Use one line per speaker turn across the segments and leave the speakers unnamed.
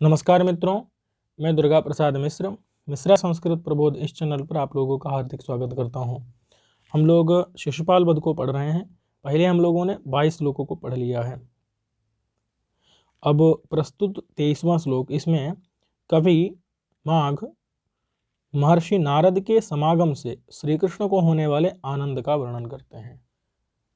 नमस्कार मित्रों, मैं दुर्गा प्रसाद मिश्रा संस्कृत प्रबोध इस चैनल पर आप लोगों का हार्दिक स्वागत करता हूं। हम लोग शिशुपाल वध को पढ़ रहे हैं। पहले हम लोगों ने 22 श्लोकों को पढ़ लिया है। अब प्रस्तुत 23वां श्लोक, इसमें कवि माघ महर्षि नारद के समागम से श्री कृष्ण को होने वाले आनंद का वर्णन करते हैं।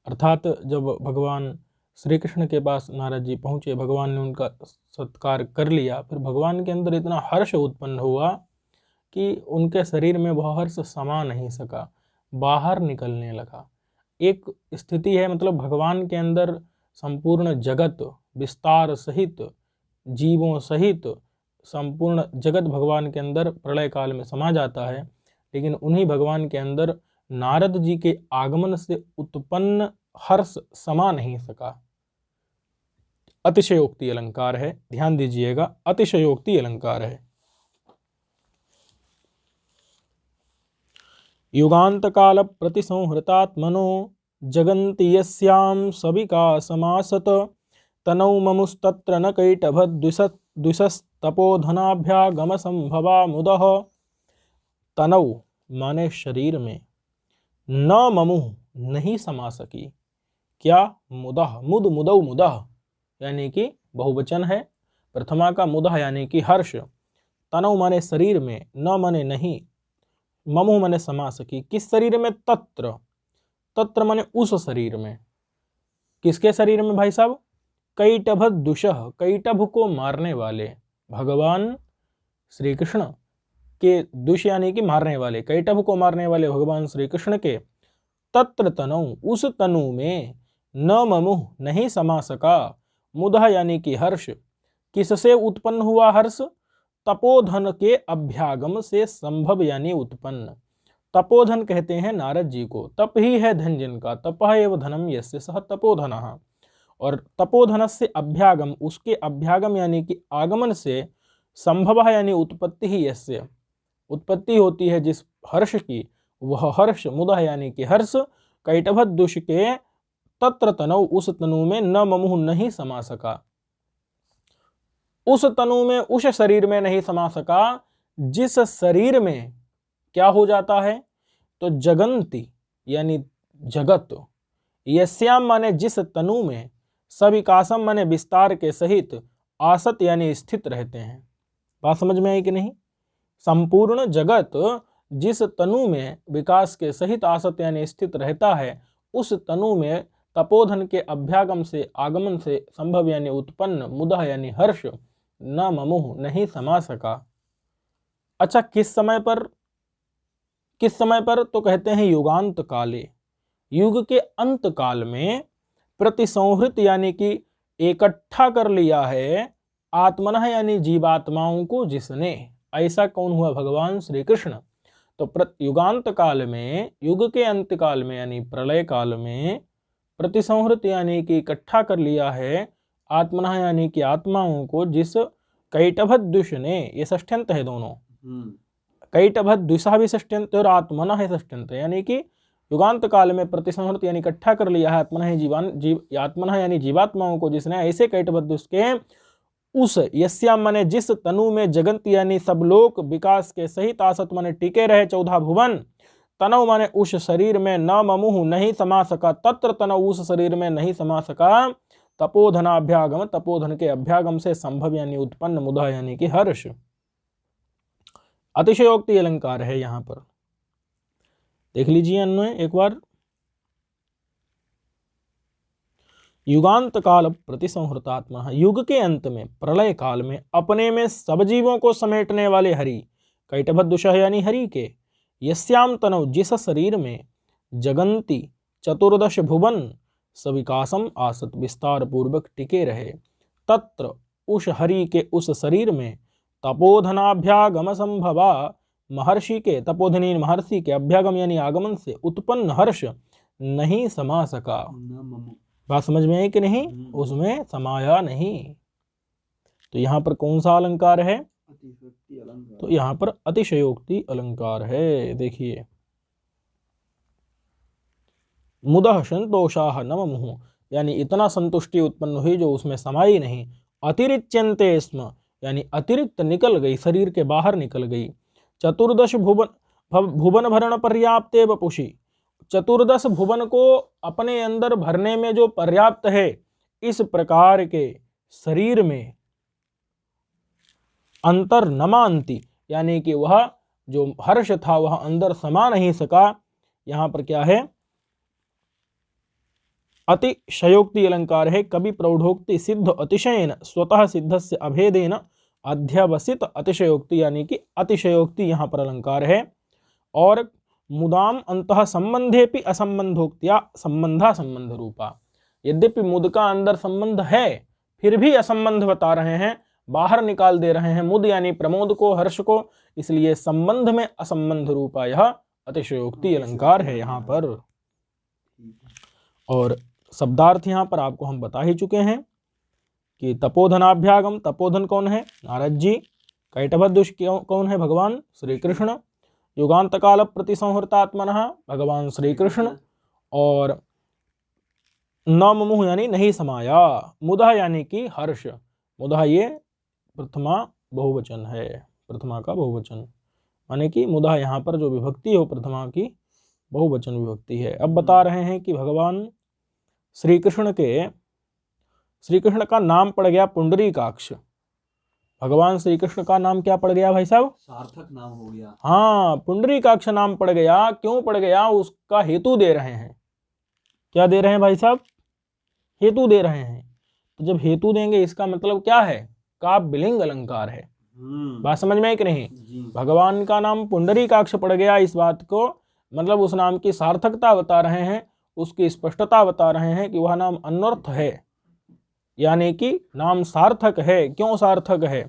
अर्थात जब भगवान श्री कृष्ण के पास नारद जी पहुँचे, भगवान ने उनका सत्कार कर लिया, फिर भगवान के अंदर इतना हर्ष उत्पन्न हुआ कि उनके शरीर में वह हर्ष समा नहीं सका, बाहर निकलने लगा। एक स्थिति है, मतलब भगवान के अंदर संपूर्ण जगत विस्तार सहित, जीवों सहित संपूर्ण जगत भगवान के अंदर प्रलय काल में समा जाता है, लेकिन उन्हीं भगवान के अंदर नारद जी के आगमन से उत्पन्न हर्ष समा नहीं सका। अतिशयोक्ति अलंकार है, ध्यान दीजिएगा, अतिशयोक्ति अलंकार है। युगांत काल प्रतिसंहृतात्मनो जगन्ति यस्यां सविकासमासत तनौ ममुस्तत्र न कैटभद्विषस्तपोधनाभ्यागम संभवा मुदः। तनौ माने शरीर में, न ममुह नहीं समा सकी, क्या? मुदह, मुद मुदौ मुदह यानी कि बहुवचन है, प्रथमा का मुदह यानी कि हर्ष। तनौ माने शरीर में, न माने नहीं, ममु माने समा सकी। किस शरीर में? तत्र, तत्र माने उस शरीर में। किसके शरीर में भाई साहब? कैटभद्दुषः, कैटभ को मारने वाले, भगवान श्री कृष्ण के दुष यानी कि मारने वाले, कैटभ को मारने वाले भगवान श्री कृष्ण के तत्र तनौ उस तनु में, न ममुह नहीं समा सका, मुदह यानी कि हर्ष। किससे उत्पन्न हुआ हर्ष? तपोधन के अभ्यागम से संभव यानी उत्पन्न। तपोधन कहते हैं नारद जी को, तप ही है धन जिनका, तपः एव धनम यस्य सः तपोधनः। और तपोधन से अभ्यागम, उसके अभ्यागम यानी कि आगमन से, संभव यानी उत्पत्ति ही यस्य, उत्पत्ति होती है जिस हर्ष की, वह हर्ष मुदह यानी कि हर्ष कैटभद्दुष के तत्र तनौ उस तनु में, न ममुह नहीं समा सका, उस तनु में, उस शरीर में नहीं समा सका जिस शरीर में क्या हो जाता है? तो जगंती यानी जगत, यस्याम माने जिस तनु में, सविकासम माने विस्तार के सहित, आसत यानी स्थित रहते हैं। बात समझ में आई कि नहीं? संपूर्ण जगत जिस तनु में विकास के सहित आसत यानी स्थित रहता है, उस तनु में तपोधन के अभ्यागम से, आगमन से संभव यानी उत्पन्न, मुदह यानी हर्ष, न ममुह नहीं समा सका। अच्छा, किस समय पर? किस समय पर? तो कहते हैं युगांत काले, युग के अंत काल में, प्रतिसंहृत यानी कि इकट्ठा कर लिया है, आत्मनः यानी जीवात्माओं को जिसने। ऐसा कौन हुआ? भगवान श्री कृष्ण। तो युगांत काल में, युग के अंत काल में यानी प्रलय काल में, प्रतिसंहृत यानी कि इकट्ठा कर लिया है, आत्मनः यानी कि आत्माओं को, जिस कैटभद्दुष ने, ये षष्ठ्यंत है दोनों, कैटभद्दुषः भी षष्ठ्यंत और आत्मनः है षष्ठ्यंत, यानी कि युगांत काल में प्रतिसंहृत यानी इकट्ठा कर लिया है, आत्मनः यानी जीवात्माओं को जिसने, ऐसे कैटभद्दुष के उस, यस्याम माने जिस तनु में, जगंत यानी सब लोक विकास के सहित, आसत माने टिके रहे 14 भुवन, तनव माने उस शरीर में, न ममुह नहीं समा सका, तत्र तनव उस शरीर में नहीं समा सका, तपोधनाभ्यागम तपोधन के अभ्यागम से संभव यानी उत्पन्न, मुदह यानी कि हर्ष। अतिशयोक्ति अलंकार है यहां पर, देख लीजिए अन्वय एक बार। युगांत काल प्रतिसंहृतात्मा, युग के अंत में, प्रलय काल में, अपने में सब जीवों को समेटने वाले हरि, कैटभद्दुषः यानी हरि के, यस्याम तनव जिस शरीर में, जगंती 14 भुवन, सविकासम आसत विस्तार पूर्वक टिके रहे, तत्र उस हरि के उस शरीर में, तपोधनाभ्यागम संभवा महर्षि के, तपोधनी महर्षि के अभ्यागम यानी आगमन से उत्पन्न हर्ष नहीं समा सका। बात समझ में आई कि नहीं? उसमें समाया नहीं। तो यहां पर कौन सा अलंकार है? तो यहां पर अतिशयोक्ति अलंकार है। देखिए, मुदः संतोषाः न ममुः, यानी इतना संतुष्टि उत्पन्न हुई जो उसमें समाई नहीं। अतिरिच्यन्ते स्म, यानी अतिरिक्त निकल गई, शरीर के बाहर निकल गई। चतुर्दश भुवन भरण पर्याप्ते वपुषि, 14 भुवन को अपने अंदर भरने में जो पर्याप्त है, इस प्रकार के शरीर में अंतर न मानती, यानी कि वह जो हर्ष था वह अंदर समा नहीं सका। यहां पर क्या है, अतिशयोक्ति अलंकार है। कवि प्रौढ़ोक्ति सिद्ध अतिशयन स्वतः सिद्धस्य अभेदेन अध्यवसित अतिशयोक्ति, यानी कि अतिशयोक्ति यहाँ पर अलंकार है। और मुदाम अंतः संबंधेपि असंबंधोक्तिया संबंधा संबंध रूपा, यद्यपि मुद का अंदर संबंध है फिर भी असंबंध बता रहे हैं, बाहर निकाल दे रहे हैं मुद यानी प्रमोद को, हर्ष को, इसलिए संबंध में असंबंध रूपा यह अतिशयोक्ति अलंकार है यहाँ पर। और शब्दार्थ यहाँ पर आपको हम बता ही चुके हैं कि तपोधनाभ्यागम, तपोधन कौन है, नारद जी। कैटभदुष कौन है, भगवान श्री कृष्ण। युगांत काल प्रतिसंहृतात्मनः, भगवान श्री कृष्ण। और न मुमुः यानी नहीं समाया, मुदः यानी कि हर्ष, मुदः ये प्रथमा बहुवचन है, प्रथमा का बहुवचन, माने कि मुदः यहाँ पर जो विभक्ति हो प्रथमा की बहुवचन विभक्ति है। अब बता रहे हैं कि भगवान श्री कृष्ण का नाम पड़ गया पुंडरीकाक्ष। भगवान श्री कृष्ण का नाम क्या पड़ गया भाई साहब,
सार्थक नाम हो गया।
हाँ, पुंडरीकाक्ष नाम पड़ गया। क्यों पड़ गया, उसका हेतु दे रहे हैं। क्या दे रहे हैं भाई साहब, हेतु दे रहे हैं। तो जब हेतु देंगे इसका मतलब क्या है, काव्यलिंग अलंकार है। बात समझ में है कि नहीं। भगवान का नाम पुंडरीकाक्ष पड़ गया, इस बात को मतलब उस नाम की सार्थकता बता रहे हैं, उसकी स्पष्टता बता रहे हैं कि वह नाम अनर्थ है, यानी कि नाम सार्थक है। क्यों सार्थक है,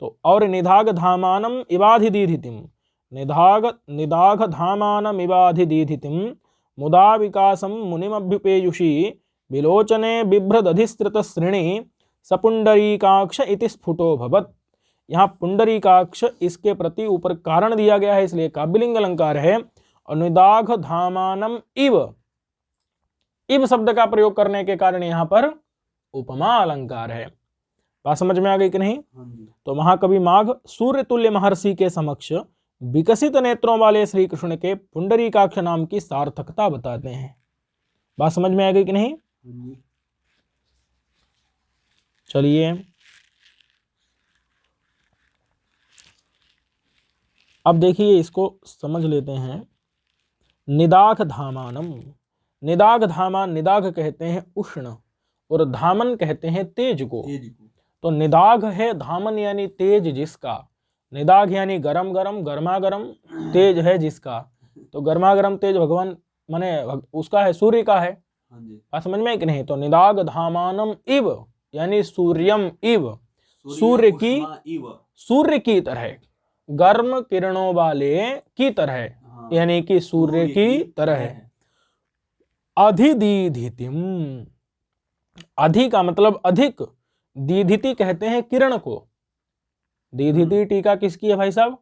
तो और निधाग धामानम इवाधिदीधितिम, निदाघ धामानम इवाधिदीधितिम मुदा विकासम मुनिमभ्युपेयुषी विलोचने बिभ्रदधिस्त्रित श्रेणी सपुंडरीकाक्ष इति स्फुटो भवत्। यहाँ पुंडरीकाक्ष इसके प्रति ऊपर कारण दिया गया है, इसलिए काव्यलिंग अलंकार है। और निदाघ धामानम इव शब्द का प्रयोग करने के कारण यहाँ पर उपमा अलंकार है। बात समझ में आ गई कि नहीं। तो महाकवि माघ सूर्य तुल्य महर्षि के समक्ष विकसित नेत्रों वाले श्री कृष्ण के पुंडरीकाक्ष नाम की सार्थकता बताते हैं। बात समझ में आ गई कि नहीं। चलिए अब देखिए, इसको समझ लेते हैं। निदाघ धामानम, निदाघ धामान, निदाघ कहते हैं उष्ण और धामन कहते हैं तेज को। तो निदाघ है धामन यानी तेज जिसका, निदाघ यानी गरम गरम, गर्मा गर्म, तेज है जिसका। तो गर्मा गर्म तेज भगवान माने उसका है, सूर्य का है। बात समझ में कि नहीं। तो निदाघ धामानम इव यानी सूर्यम इव, सूर्य की तरह, गर्म किरणों वाले की तरह, यानी कि सूर्य की तरह है। अधिदीधितिम, अधि का मतलब अधिक, दीधिति कहते हैं किरण को। दीधिति टीका किसकी है भाई साहब,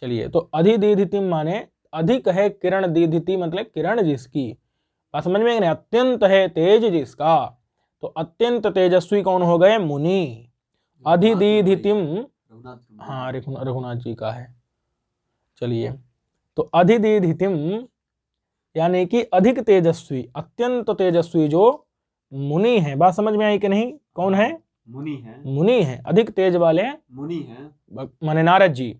चलिए। तो अधिदीधितिम माने अधिक है किरण, दीधिति मतलब किरण जिसकी। बात समझ में नहीं। अत्यंत है तेज जिसका, तो अत्यंत तेजस्वी कौन हो गए, मुनि। अधिदीधितिम, हाँ रघुनाथ जी का है। चलिए, तो अधिदीधितिम यानी कि अधिक तेजस्वी, अत्यंत तेजस्वी जो मुनि है। बात समझ में आई कि नहीं। कौन है,
मुनि है,
मुनि है, अधिक तेज वाले
मुनि है,
माने नारद जी।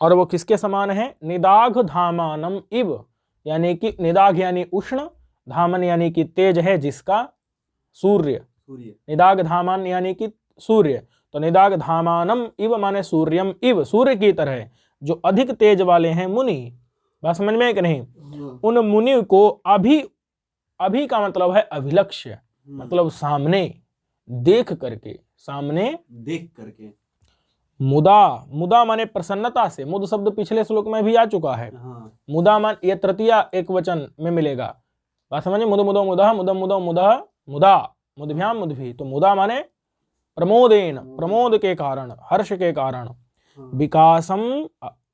और वो किसके समान है, निदाघ धामानम इव, यानी कि निदाघ यानी उष्ण, धामन यानी कि तेज है जिसका, सूर्य। निदाघ धामान यानी कि सूर्य। तो निदाघ धामानम इव माने सूर्यम इव, सूर्य की तरह जो अधिक तेज वाले हैं मुनि। बात समझ में है कि नहीं। उन मुनि को अभी का मतलब है अभिलक्ष्य, मतलब सामने देख करके, सामने
देख करके।
मुदा माने प्रसन्नता से, मुद शब्द पिछले श्लोक में भी आ चुका है। मुदा मान ये तृतीया एक वचन में मिलेगा। बात समझे। मुद मुदो मुदः, मुदम मुदो मुदः, मुदा मुदभ्याम मुदभी। तो मुदा माने प्रमोदेन, प्रमोद के कारण, हर्ष के कारण। विकासम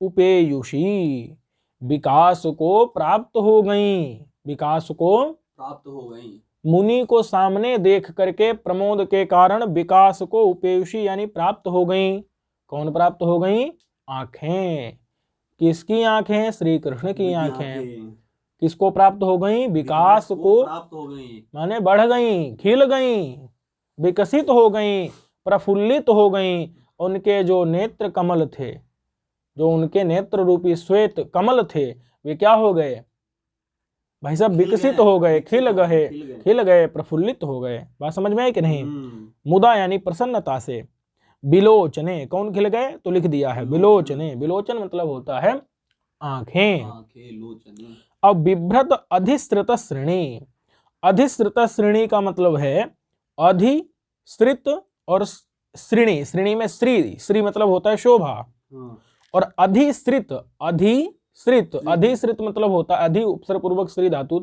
उपेयुषी, विकास को प्राप्त हो गई, विकास को
प्राप्त हो गई।
मुनि को सामने देख करके प्रमोद के कारण विकास को उपेयुषी यानी प्राप्त हो गई। कौन प्राप्त हो गई? आंखें। किसकी आंखें? श्री कृष्ण की आंखें। किसको प्राप्त हो गई? विकास को
प्राप्त हो गई,
माने बढ़ गई, खिल गई, विकसित हो गई, प्रफुल्लित हो गई। उनके जो नेत्र कमल थे, जो उनके नेत्र रूपी श्वेत कमल थे, वे क्या हो गए भाई साहब? विकसित हो गए, खिल गए, प्रफुल्लित हो गए। बात समझ में आई कि नहीं? मुदा यानी प्रसन्नता से। बिलोचने, कौन खिल गए? तो लिख दिया है बिलोचने। बिलोचन मतलब होता है आंखें। अब बिभ्रत अधिश्रित श्रेणी। अधिश्रित श्रेणी का मतलब है अधिश्रित और श्रेणी। श्रेणी में श्री, श्री मतलब होता है शोभा, और अधिश्रित, अधिश्रित मतलब होता है अधि उपसर्ग पूर्वक श्री धातु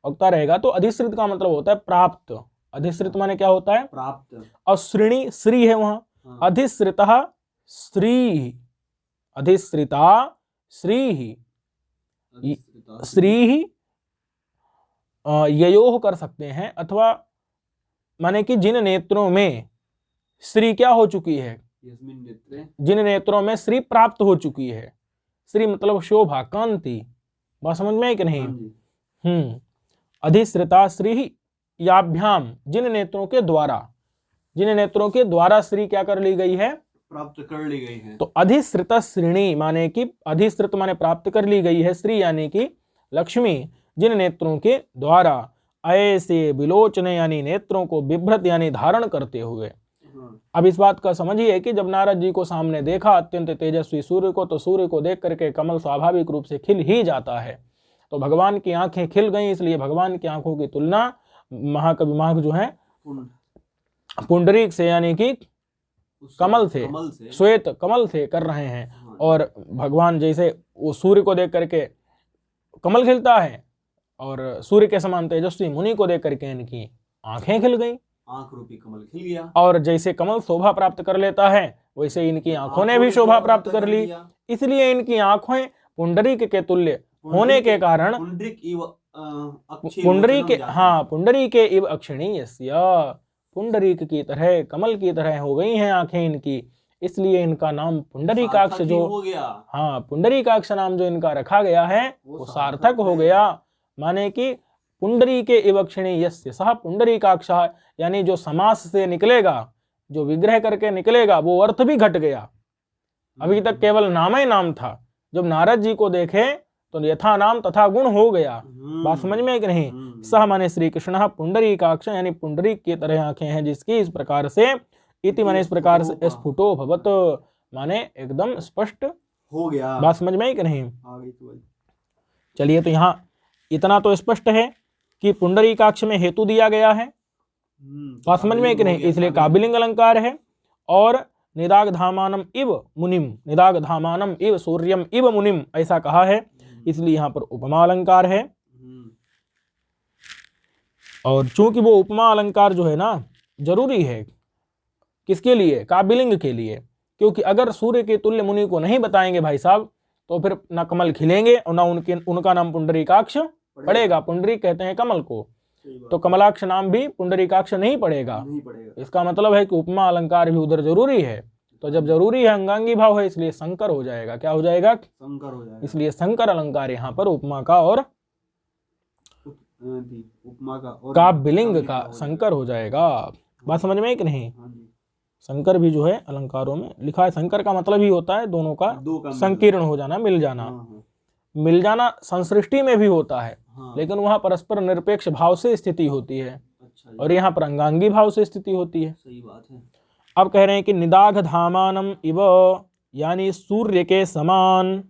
उक्ता रहेगा, तो अधिश्रित का मतलब होता है प्राप्त। अधिश्रित माने क्या होता है?
प्राप्त।
और श्रेणी श्री है वहां, अधिश्रिता श्री, अधिश्रिता श्री, श्री ययोह कर सकते हैं, अथवा माने कि जिन नेत्रों में श्री क्या हो चुकी है, जिन नेत्रों में श्री प्राप्त हो चुकी है। श्री मतलब शोभा, कांति। बात समझ में है कि नहीं? अधिश्रिता श्री याभ्याम, जिन नेत्रों के द्वारा, जिन नेत्रों के द्वारा श्री क्या कर ली गई है?
प्राप्त कर ली गई है।
तो अधिश्रित श्रेणी माने कि अधिश्रित माने प्राप्त कर ली गई है, श्री यानी कि लक्ष्मी, जिन नेत्रों के द्वारा ऐसे विलोचने यानी नेत्रों को बिभ्रत यानी धारण करते हुए। अब इस बात का समझिए कि जब नारद जी को सामने देखा अत्यंत तेजस्वी सूर्य को, तो सूर्य को देख करके कमल स्वाभाविक रूप से खिल ही जाता है। तो भगवान की आंखें खिल गई, इसलिए भगवान की आंखों की तुलना महाकवि माघ जो है पुंडरीक से यानी कि कमल से, श्वेत कमल से कर रहे हैं। और भगवान जैसे वो सूर्य को देख करके कमल खिलता है, और सूर्य के समान तेजस्वी मुनि को देख करके इनकी आंखें खिल गई,
आंख रूपी कमल खिल गया।
और जैसे कमल शोभा प्राप्त कर लेता है, वैसे इनकी आंखों ने भी शोभा प्राप्त कर ली। इसलिए इनकी आंखें पुंडरीक के तुल्य होने के कारण पुंडरीक इव अक्षिणी यस्य, पुंडरीक की तरह, कमल की तरह हो गई हैं आंखें इनकी। इसलिए इनका नाम पुंडरीकाक्ष जो
हो गया।
पुंडरीकाक्ष नाम जो इनका रखा गया है वो सार्थक हो गया। माने कि पुंडरीक इव अक्षिणी यस्य सह पुंडरीकाक्ष, यानी जो समास से निकलेगा, जो विग्रह करके निकलेगा, वो अर्थ भी घट गया। अभी तक केवल नाम ही नाम था, जब नारद जी को देखे तो यथा नाम तथा गुण हो गया। बात समझ में कि नहीं? सह माने श्री कृष्ण पुंडरीकाक्ष, यानी पुंडरीक की तरह आंखें हैं जिसकी, इस प्रकार से इति माने इस प्रकार से स्फुटो भवत माने एकदम स्पष्ट
हो गया।
बात समझ में कि नहीं? चलिए, तो यहाँ इतना तो स्पष्ट है कि पुंडरीकाक्ष में हेतु दिया गया है। बात समझ में कि नहीं? इसलिए काबिलिंग अलंकार है। और निदागधामानम इव मुनिम, निदागधामानम इव सूर्यम इव मुनिम ऐसा कहा है, इसलिए यहाँ पर उपमा अलंकार है। और चूंकि वो उपमा अलंकार जो है ना जरूरी है, किसके लिए? काबिलिंग के लिए। क्योंकि अगर सूर्य के तुल्य मुनि को नहीं बताएंगे भाई साहब, तो फिर ना कमल खिलेंगे और ना उनका नाम पुंडरीकाक्ष पड़ेगा। पुंडरीक कहते हैं कमल को, तो कमलाक्ष नाम भी पुंडरीकाक्ष नहीं पड़ेगा। इसका मतलब है कि उपमा अलंकार भी उधर जरूरी है। तो जब जरूरी है, अंगांगी भाव है, इसलिए संकर हो जाएगा। क्या हो जाएगा?
संकर हो जाएगा।
इसलिए संकर अलंकार यहाँ पर उपमा का और काबिलिंग का संकर हो जाएगा। बात समझ में कि नहीं? संकर भी जो है अलंकारों में लिखा है। संकर का मतलब ही होता है दोनों का संकीर्ण हो जाना, मिल जाना। मिल जाना संसृष्टि में भी होता है, लेकिन वहां परस्पर निरपेक्ष भाव से स्थिति होती है, और यहाँ पर अंगांगी भाव से स्थिति होती है।
सही बात है।
अब कह रहे हैं कि निदाघ धामानम इव, यानी सूर्य के समान।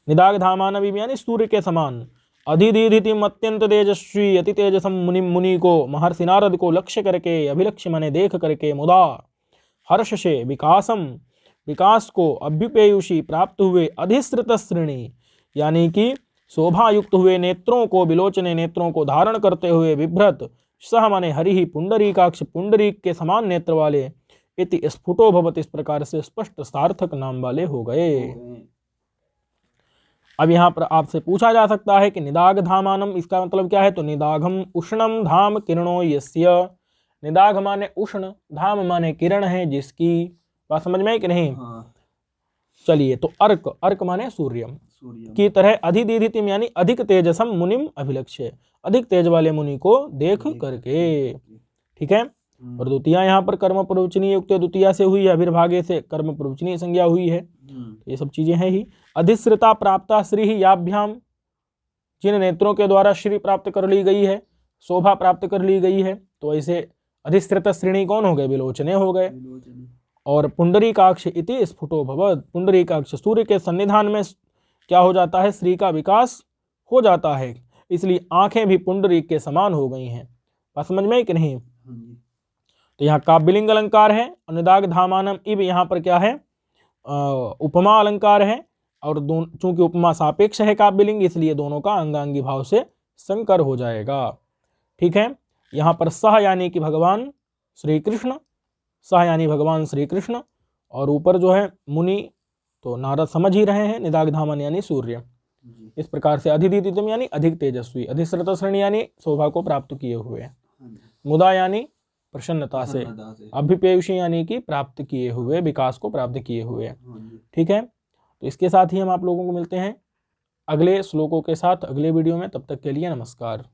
निदाघ धामानम इव यानी सूर्य के समान। अधिदीधितिम अत्यंत तेजस्वी अति तेजसम मुनि को, महर्षि नारद को लक्ष्य करके, अभिलक्ष्य माने देख करके, मुदा हर्ष से विकासम, विकास को, अभ्युपेयुषी प्राप्त हुए, अधिश्रित श्रेणी यानी कि शोभा युक्त हुए नेत्रों को, विलोचने नेत्रों को धारण करते हुए, बिभ्रत सह माने हरि ही पुंडरीकाक्ष, पुंडरीक के समान नेत्र वाले, इति स्फुटो भवत इस प्रकार से स्पष्ट सार्थक नाम वाले हो गए। अब यहाँ पर आपसे पूछा जा सकता है कि निदाघ धामानम, इसका मतलब क्या है? तो निदाघम उष्णम धाम किरणो यस्य। निदाघ माने उष्ण, धाम माने किरण है जिसकी। बात समझ में है कि नहीं?
हाँ
चलिए, तो अर्क, अर्क माने सूर्य
सूर्य
की तरह अधिदीधितिम यानी अधिक तेजसम मुनिम अभिलक्ष्य, अधिक तेज वाले मुनि को देख करके। ठीक है। और द्वितीया यहाँ पर कर्म प्रवचनीय युक्त द्वितीया से हुई है, अभिर्भागे से कर्म प्रवचनीय संज्ञा हुई है। ये सब चीजें हैं ही। अधिश्रिता प्राप्ता श्री ही याभ्याम, जिन नेत्रों के द्वारा श्री प्राप्त कर ली गई है, शोभा प्राप्त कर ली गई है, तो ऐसे अधिश्रित श्रेणी कौन हो गए? विलोचने हो गए। और पुंडरीकाक्ष इति स्फुटो भवत्, पुंडरीकाक्ष सूर्य के सन्निधान में क्या हो जाता है? श्री का विकास हो जाता है, इसलिए आंखें भी पुंडरीक के समान हो गई हैं। बात समझ में है कि नहीं? तो यहाँ काव्यलिंग अलंकार है, निदाघ धामानम इव यहाँ पर क्या है? उपमा अलंकार है। और चूंकि उपमा सापेक्ष है काव्यलिंग, इसलिए दोनों का अंगांगी भाव से संकर हो जाएगा। ठीक है। यहाँ पर सह यानी कि भगवान श्री कृष्ण, सह यानी भगवान श्री कृष्ण, और ऊपर जो है मुनि, तो नारद समझ ही रहे हैं, निदाघ धामन यानी सूर्य। इस प्रकार से अधिदीधितम यानी अधिक तेजस्वी, अधिश्रित श्रेणी यानी शोभा को प्राप्त किए हुए, मुदा यानी प्रसन्नता से, अभ्युपेयुषी यानी कि प्राप्त किए हुए, विकास को प्राप्त किए हुए। ठीक है। तो इसके साथ ही हम आप लोगों को मिलते हैं अगले श्लोकों के साथ अगले वीडियो में। तब तक के लिए नमस्कार।